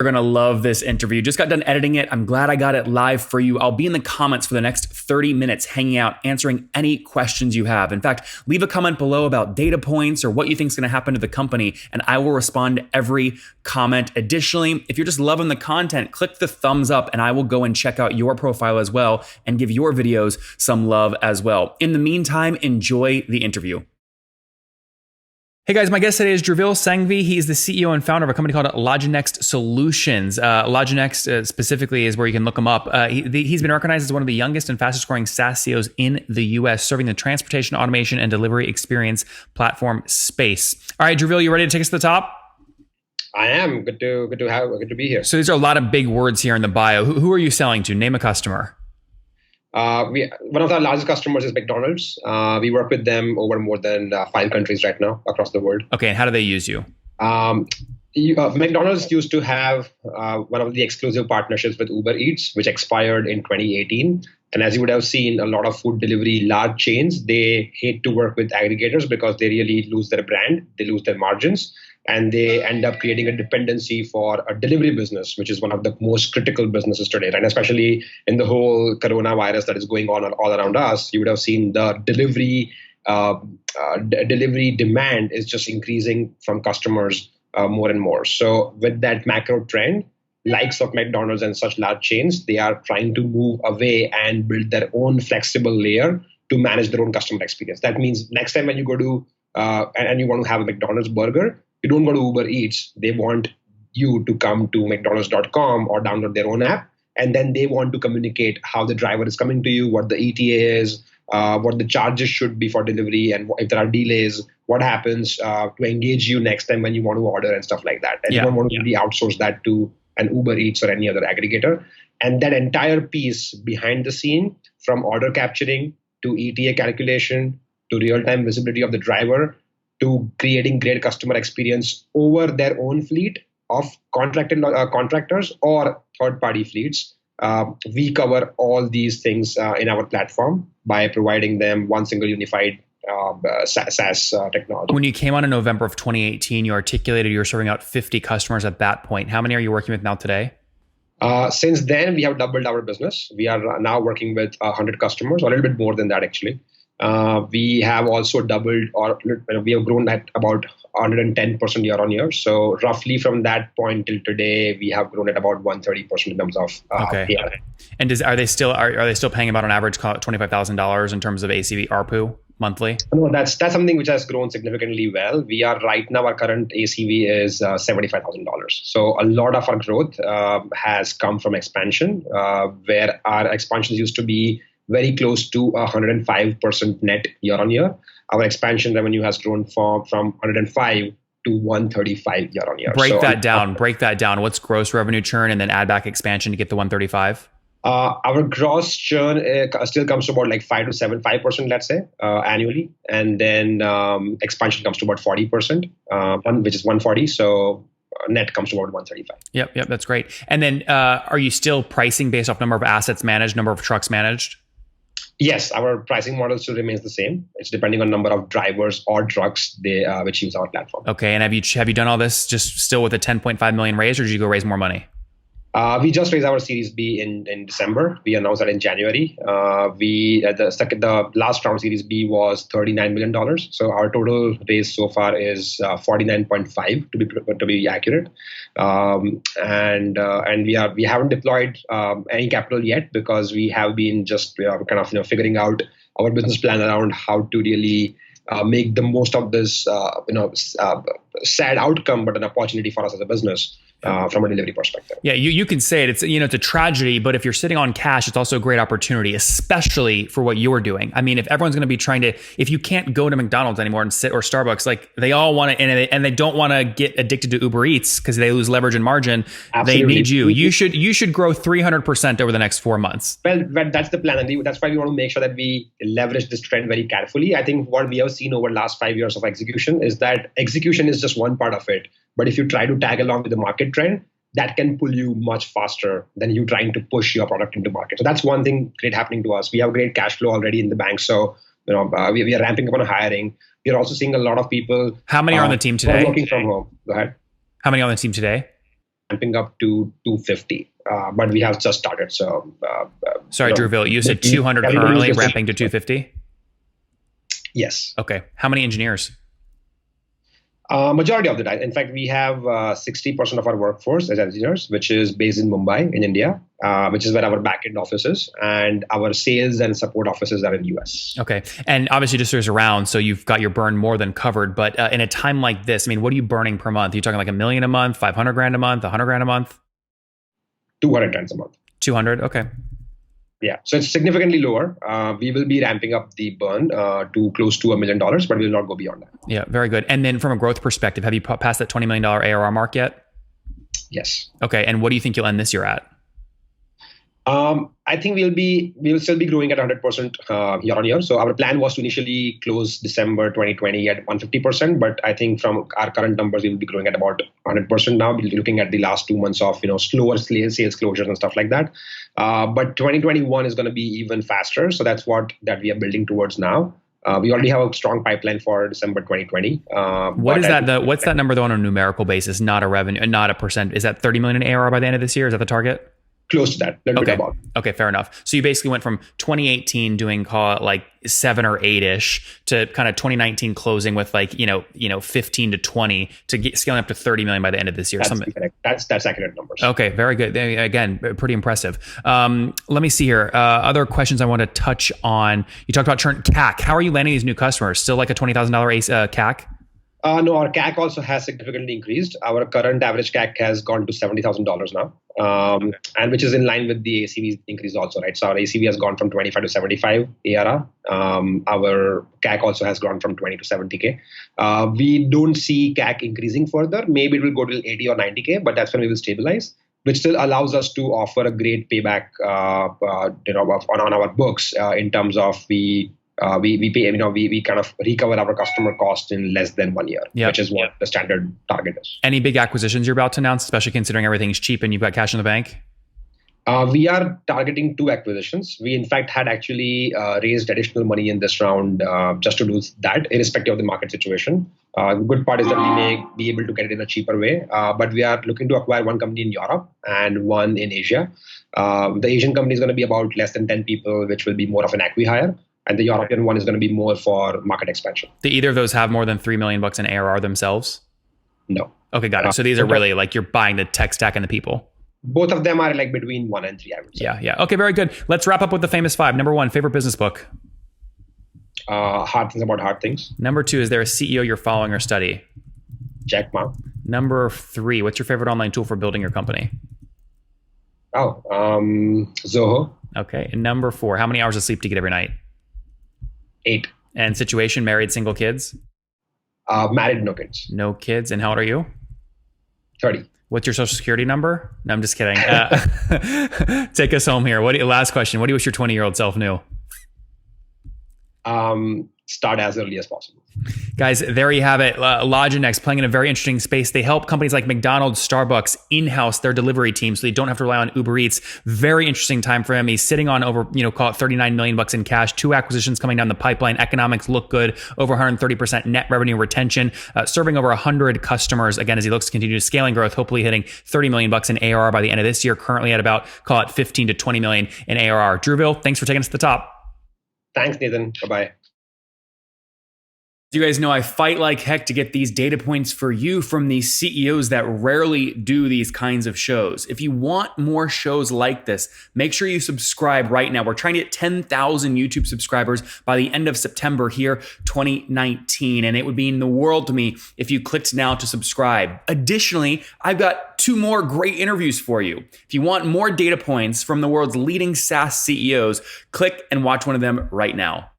You're going to love this interview. Just got done editing it. I'm glad I got it live for you. I'll be in the comments for the next 30 minutes hanging out, answering any questions you have. In fact, leave a comment below about data points or what you think is going to happen to the company, and I will respond to every comment. Additionally, if you're just loving the content, click the thumbs up and I will go and check out your profile as well and give your videos some love as well. In the meantime, enjoy the interview. Hey guys, my guest today is Dhruvil Sanghvi. He's the CEO and founder of a company called LogiNext Solutions. LogiNext specifically is where you can look him up. He's been recognized as one of the youngest and fastest growing SaaS CEOs in the US, serving the transportation, automation, and delivery experience platform space. All right, Dhruvil, you ready to take us to the top? I am. Good to be here. So these are a lot of big words here in the bio. Who are you selling to? Name a customer. One of our largest customers is McDonald's. We work with them over more than 5 countries right now across the world. Okay, and how do they use you? McDonald's used to have one of the exclusive partnerships with Uber Eats, which expired in 2018. And as you would have seen, a lot of food delivery large chains, they hate to work with aggregators because they really lose their brand, they lose their margins, and they end up creating a dependency for a delivery business, which is one of the most critical businesses today. And especially in the whole coronavirus that is going on all around us, you would have seen the delivery demand is just increasing from customers more and more. So with that macro trend, likes of McDonald's and such large chains, they are trying to move away and build their own flexible layer to manage their own customer experience. That means next time when you go to and you want to have a McDonald's burger, you don't go to Uber Eats. They want you to come to mcdonalds.com or download their own app. And then they want to communicate how the driver is coming to you, what the ETA is, what the charges should be for delivery, and if there are delays, what happens to engage you next time when you want to order and stuff like that. And you don't want to really outsource that to an Uber Eats or any other aggregator. And that entire piece behind the scene, from order capturing to ETA calculation to real-time visibility of the driver to creating great customer experience over their own fleet of contractors or third-party fleets, we cover all these things in our platform by providing them one single unified SaaS technology. When you came on in November of 2018, you articulated you were serving out 50 customers at that point. How many are you working with now today? Since then, we have doubled our business. We are now working with 100 customers, or a little bit more than that, actually. We have also doubled, or we have grown at about 110% year on year. So roughly from that point till today, we have grown at about 130% in terms of okay. ARR. And are they still paying about on average $25,000 in terms of ACV ARPU monthly? No, that's something which has grown significantly well. We are right now, our current ACV is $75,000. So a lot of our growth has come from expansion, where our expansions used to be very close to 105% net year on year. Our expansion revenue has grown from 105 to 135 year on year. Break that down. What's gross revenue churn, and then add back expansion to get the 135? Our gross churn still comes to about like 5%, let's say, annually. And then expansion comes to about 40%, which is 140. So net comes to about 135. Yep, that's great. And then are you still pricing based off number of assets managed, number of trucks managed? Yes, our pricing model still remains the same. It's depending on number of drivers or trucks which use our platform. Okay, and have you done all this just still with a 10.5 million raise, or did you go raise more money? We just raised our Series B in December. We announced that in January. The last round Series B was $39 million. So our total raise so far is 49.5 to be accurate. And we haven't deployed any capital yet because we have been just figuring out our business plan around how to really make the most of this sad outcome, but an opportunity for us as a business. From a delivery perspective. Yeah, you can say it. It's it's a tragedy, but if you're sitting on cash, it's also a great opportunity, especially for what you're doing. I mean, if everyone's going to be if you can't go to McDonald's anymore and sit, or Starbucks, like they all want to, and they don't want to get addicted to Uber Eats because they lose leverage and margin. Absolutely. They need you. You should grow 300% over the next 4 months. Well, that's the plan, and that's why we want to make sure that we leverage this trend very carefully. I think what we have seen over the last 5 years of execution is that execution is just one part of it. But if you try to tag along with the market trend, that can pull you much faster than you trying to push your product into market. So that's one thing great happening to us. We have great cash flow already in the bank. So we are ramping up on hiring. We're also seeing a lot of people. How many are on the team today? Working from home. Go ahead. How many on the team today? ramping up to 250, but we have just started. So, sorry, Dhruvil, you said 200 currently, ramping to 250? Yes. Okay. How many engineers? Majority of the time. In fact, we have 60% of our workforce as engineers, which is based in Mumbai, in India, which is where our backend office is, and our sales and support offices are in the US. Okay. And obviously just there's around, so you've got your burn more than covered. But in a time like this, I mean, what are you burning per month? Are you talking like $1 million a month, 500 grand a month, 100 grand a month? 200 times a month. 200. Okay. Yeah, so it's significantly lower. We will be ramping up the burn to close to $1 million, but we will not go beyond that. Yeah, very good. And then from a growth perspective, have you passed that $20 million ARR mark yet? Yes. Okay, and what do you think you'll end this year at? I think we will still be growing at 100% year on year. So our plan was to initially close December 2020 at 150%, but I think from our current numbers, we will be growing at about 100% now. We'll be looking at the last 2 months of slower sales closures and stuff like that. But 2021 is going to be even faster. So that's what we are building towards now. We already have a strong pipeline for December 2020. What's that number though on a numerical basis, not a revenue, not a percent? Is that 30 million in ARR by the end of this year? Is that the target? Close to that. Little bit above. Okay, fair enough. So you basically went from 2018 doing call it like 7 or 8-ish to kind of 2019 closing with like 15 to 20 to scaling up to 30 million by the end of this year. That's accurate numbers. Okay, very good. Again, pretty impressive. Let me see here. Other questions I want to touch on. You talked about churn CAC. How are you landing these new customers? Still like a $20,000 CAC? No, our CAC also has significantly increased. Our current average CAC has gone to $70,000 now, and which is in line with the ACV increase also, right? So our ACV has gone from 25 to 75 ARR. Our CAC also has gone from 20 to 70K. We don't see CAC increasing further. Maybe it will go to 80 or 90K, but that's when we will stabilize, which still allows us to offer a great payback, on our books in terms of we pay, we kind of recover our customer cost in less than 1 year, which is what the standard target is. Any big acquisitions you're about to announce, especially considering everything's cheap and you've got cash in the bank? We are targeting 2 acquisitions. We, in fact, had actually raised additional money in this round just to do that, irrespective of the market situation. The good part is that we may be able to get it in a cheaper way, but we are looking to acquire 1 company in Europe and 1 in Asia. The Asian company is going to be about less than 10 people, which will be more of an acqui-hire. And the European one is going to be more for market expansion. Do either of those have more than $3 million in ARR themselves? No. Okay, got it. So these are really like you're buying the tech stack and the people. Both of them are like between 1 and 3, I would say. Yeah. Okay, very good. Let's wrap up with the famous 5. Number 1, favorite business book? Hard Things About Hard Things. Number 2, is there a CEO you're following or study? Jack Ma. Number 3, what's your favorite online tool for building your company? Zoho. Okay. And number 4, how many hours of sleep do you get every night? 8. And situation, married, single, kids? Married, no kids. No kids. And how old are you? 30. What's your social security number? No, I'm just kidding. Take us home here. Last question. What do you wish your 20-year-old self knew? Start as early as possible. Guys, there you have it. LogiNext playing in a very interesting space. They help companies like McDonald's, Starbucks in-house their delivery team so they don't have to rely on Uber Eats. Very interesting time for him. He's sitting on over, call it $39 million in cash, 2 acquisitions coming down the pipeline. Economics look good, over 130% net revenue retention, serving over 100 customers. Again, as he looks to continue scaling growth, hopefully hitting $30 million in ARR by the end of this year, currently at about, call it 15 to 20 million in ARR. Dhruvil, thanks for taking us to the top. Thanks, Nathan. Bye-bye. You guys know I fight like heck to get these data points for you from these CEOs that rarely do these kinds of shows. If you want more shows like this, make sure you subscribe right now. We're trying to get 10,000 YouTube subscribers by the end of September here, 2019. And it would mean the world to me if you clicked now to subscribe. Additionally, I've got 2 more great interviews for you. If you want more data points from the world's leading SaaS CEOs, click and watch one of them right now.